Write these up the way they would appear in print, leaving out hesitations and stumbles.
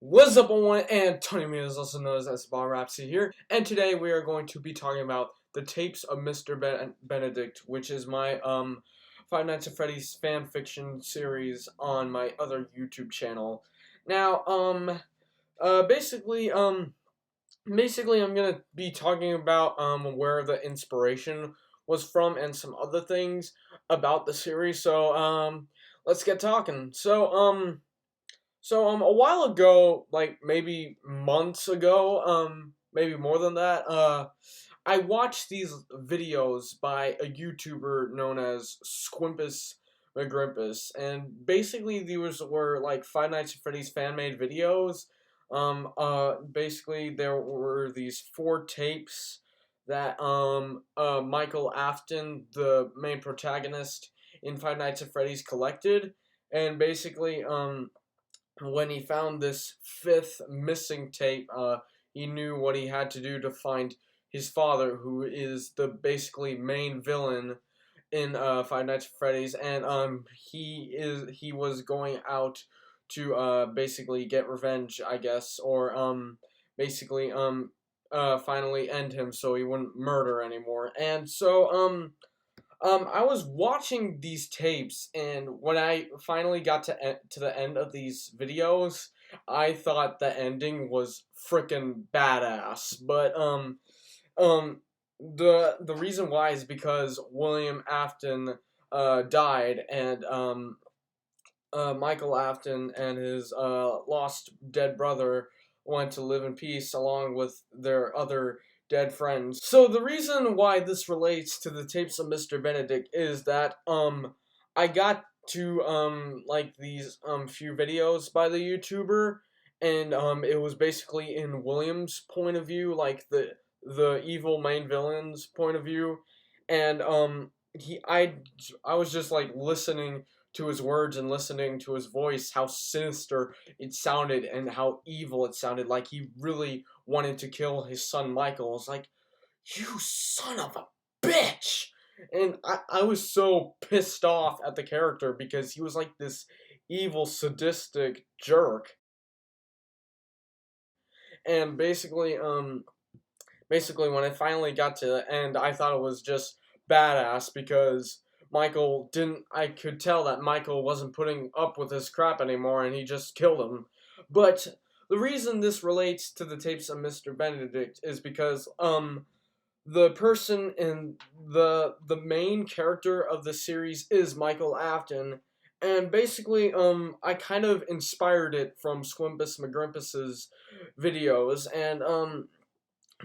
What's up, everyone? And Tony Me is also known as Bar Rapsy here, and today we are going to be talking about the tapes of Mr. Benedict, which is my Five Nights at Freddy's fan fiction series on my other YouTube channel. Now, basically, I'm gonna be talking about where the inspiration was from and some other things about the series. So let's get talking. So a while ago, like maybe months ago, maybe more than that, I watched these videos by a YouTuber known as Squimpus McGrimpus, and basically these were like Five Nights at Freddy's fan-made videos. Basically there were these 4 tapes that Michael Afton, the main protagonist in Five Nights at Freddy's, collected, and basically when he found this 5th missing tape, he knew what he had to do to find his father, who is the basically main villain in Five Nights at Freddy's, and he was going out to basically get revenge, I guess, or basically finally end him so he wouldn't murder anymore. And so I was watching these tapes, and when I finally got to the end of these videos, I thought the ending was freaking badass. But the reason why is because William Afton died, and Michael Afton and his lost dead brother went to live in peace along with their other dead friends. So the reason why this relates to the tapes of Mr. Benedict is that I got to like these few videos by the YouTuber, and it was basically in William's point of view, like the evil main villain's point of view, and I was just like listening to his words and listening to his voice, how sinister it sounded and how evil it sounded, like he really wanted to kill his son Michael. It's like, you son of a bitch! And I was so pissed off at the character because he was like this evil, sadistic jerk. And basically when I finally got to the end, I thought it was just badass because Michael didn't. I could tell that Michael wasn't putting up with his crap anymore, and he just killed him. But the reason this relates to the tapes of Mr. Benedict is because the person in the main character of the series is Michael Afton, and basically I kind of inspired it from Squimpus McGrimpus's videos, and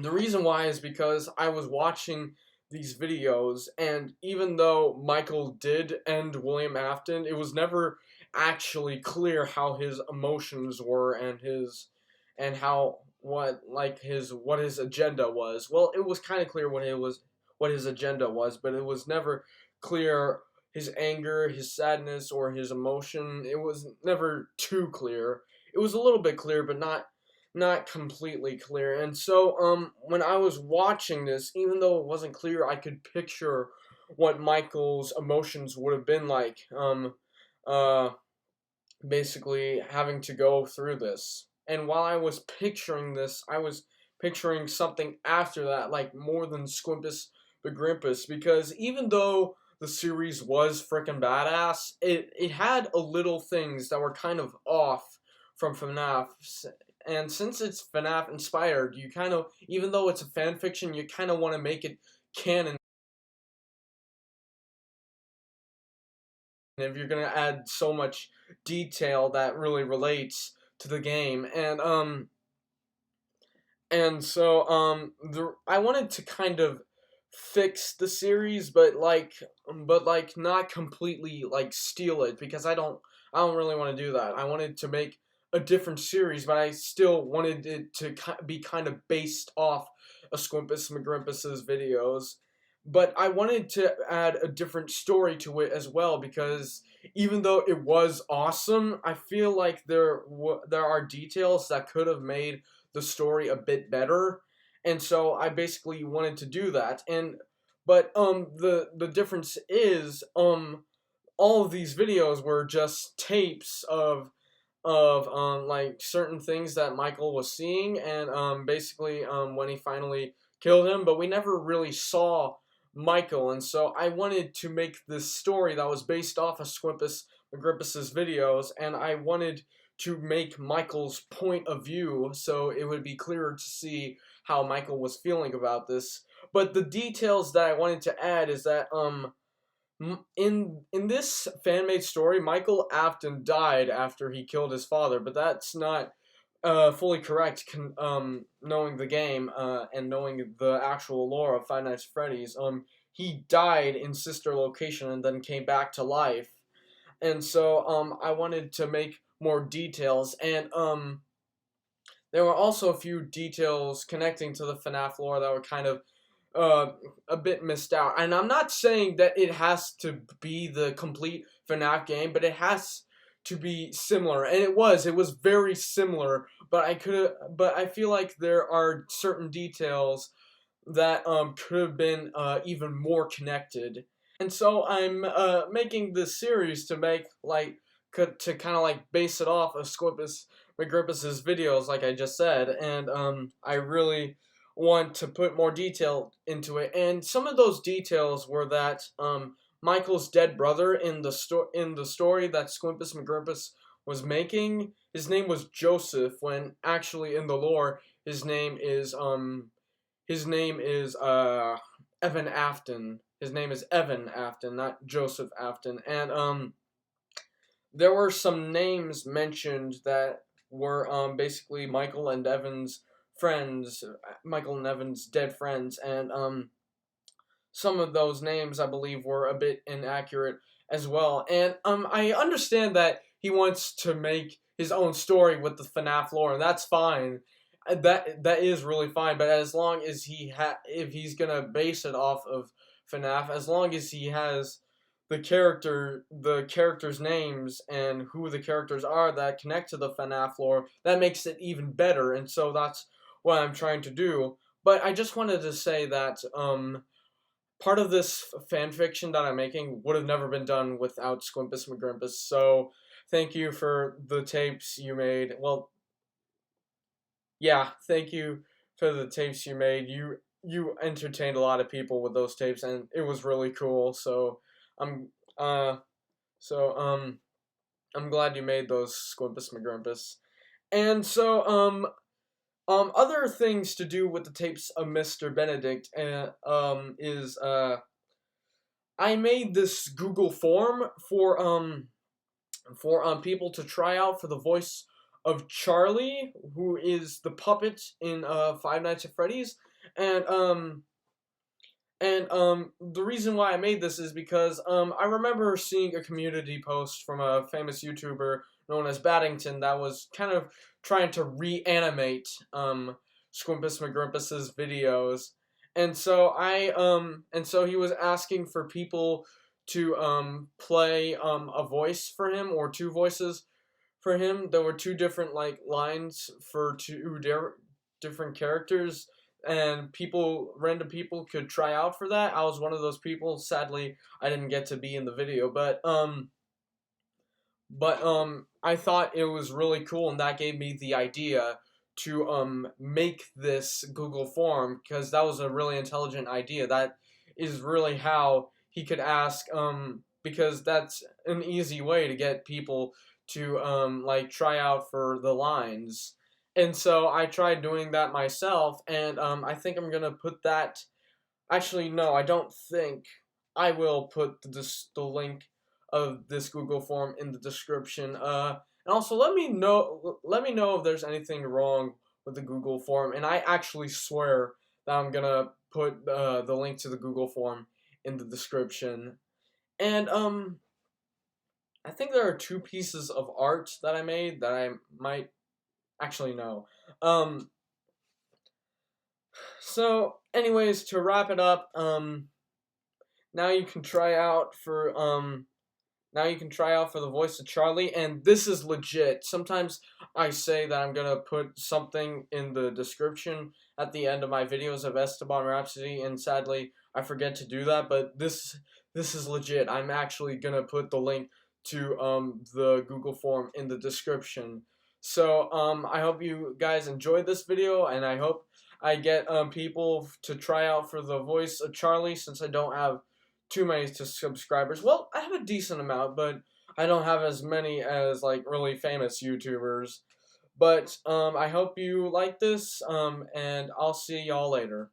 the reason why is because I was watching these videos, and even though Michael did end William Afton, it was never actually clear how his emotions were and how what his agenda was. Well, it was kind of clear what his agenda was, but it was never clear his anger, his sadness, or his emotion. It was never too clear. It was a little bit clear, but not completely clear. And so when I was watching this, even though it wasn't clear, I could picture what Michael's emotions would have been like uh basically having to go through this. And while I was picturing this, I was picturing something after that, like more than Squimpus the Grimpus, because even though the series was frickin' badass, it had a little things that were kind of off from FNAF. And since it's FNAF inspired, you kind of, even though it's a fan fiction, you kind of want to make it canon. If you're gonna add so much detail that really relates to the game, and so I wanted to kind of fix the series, but not completely like steal it, because I don't really want to do that. I wanted to make a different series, but I still wanted it to be kind of based off of Squimpus McGrimpus's videos. But I wanted to add a different story to it as well, because even though it was awesome, I feel like there are details that could have made the story a bit better, and so I basically wanted to do that. And but the difference is all of these videos were just tapes of of like certain things that Michael was seeing, and basically when he finally killed him, but we never really saw Michael, and so I wanted to make this story that was based off of Squimpus McGrippus's videos, and I wanted to make Michael's point of view so it would be clearer to see how Michael was feeling about this. But the details that I wanted to add is that in this fan-made story, Michael Afton died after he killed his father, but that's not fully correct. Knowing the game and knowing the actual lore of Five Nights at Freddy's, he died in Sister Location and then came back to life, and so I wanted to make more details, and there were also a few details connecting to the FNAF lore that were kind of a bit missed out. And I'm not saying that it has to be the complete FNAF game, but it has to be similar. And it was very similar, but I feel like there are certain details that could have been even more connected. And so I'm making this series to make like to kind of like base it off of Squimpus McGrippus's videos, like I just said, and I really want to put more detail into it. And some of those details were that Michael's dead brother in the story that Squimpus McGrippus was making, his name was Joseph, when actually in the lore his name is Evan Afton. His name is Evan Afton, not Joseph Afton. And there were some names mentioned that were basically Michael and Evan's friends, Michael and Evan's dead friends, and some of those names I believe were a bit inaccurate as well. And I understand that he wants to make his own story with the FNAF lore, and that's fine. That is really fine. But as long as if he's gonna base it off of FNAF, as long as he has the characters' names and who the characters are that connect to the FNAF lore, that makes it even better. And so that's what I'm trying to do. But I just wanted to say that part of this fan fiction that I'm making would have never been done without Squimpus McGrimpus. So thank you for the tapes you made. Well, yeah, thank you for the tapes you made. You entertained a lot of people with those tapes, and it was really cool. So I'm uh I'm glad you made those, Squimpus McGrimpus. And so other things to do with the tapes of Mr. Benedict is I made this Google form for people to try out for the voice of Charlie, who is the puppet in Five Nights at Freddy's, and the reason why I made this is because I remember seeing a community post from a famous YouTuber known as Baddington that was kind of trying to reanimate Squimpus McGrimpus's videos, and so he was asking for people to play a voice for him, or two voices for him. There were two different like lines for two different characters, and random people could try out for that. I was one of those people. Sadly, I didn't get to be in the video, but I thought it was really cool, and that gave me the idea to make this Google form, because that was a really intelligent idea. That is really how he could ask, because that's an easy way to get people to like try out for the lines. And so I tried doing that myself, and I think I'm gonna put that. Actually, no, I don't think. I will put the link of this Google form in the description. And also let me know if there's anything wrong with the Google form. And I actually swear that I'm gonna put the link to the Google form in the description. And I think there are two pieces of art that I made that I might actually know. So anyways, to wrap it up, now you can try out for the voice of Charlie, and this is legit. Sometimes I say that I'm gonna put something in the description at the end of my videos of Esteban Rhapsody, and sadly I forget to do that, but this is legit. I'm actually gonna put the link to the Google form in the description. So I hope you guys enjoyed this video, and I hope I get people to try out for the voice of Charlie, since I don't have too many subscribers. Well, I have a decent amount, but I don't have as many as like really famous YouTubers. But I hope you like this, and I'll see y'all later.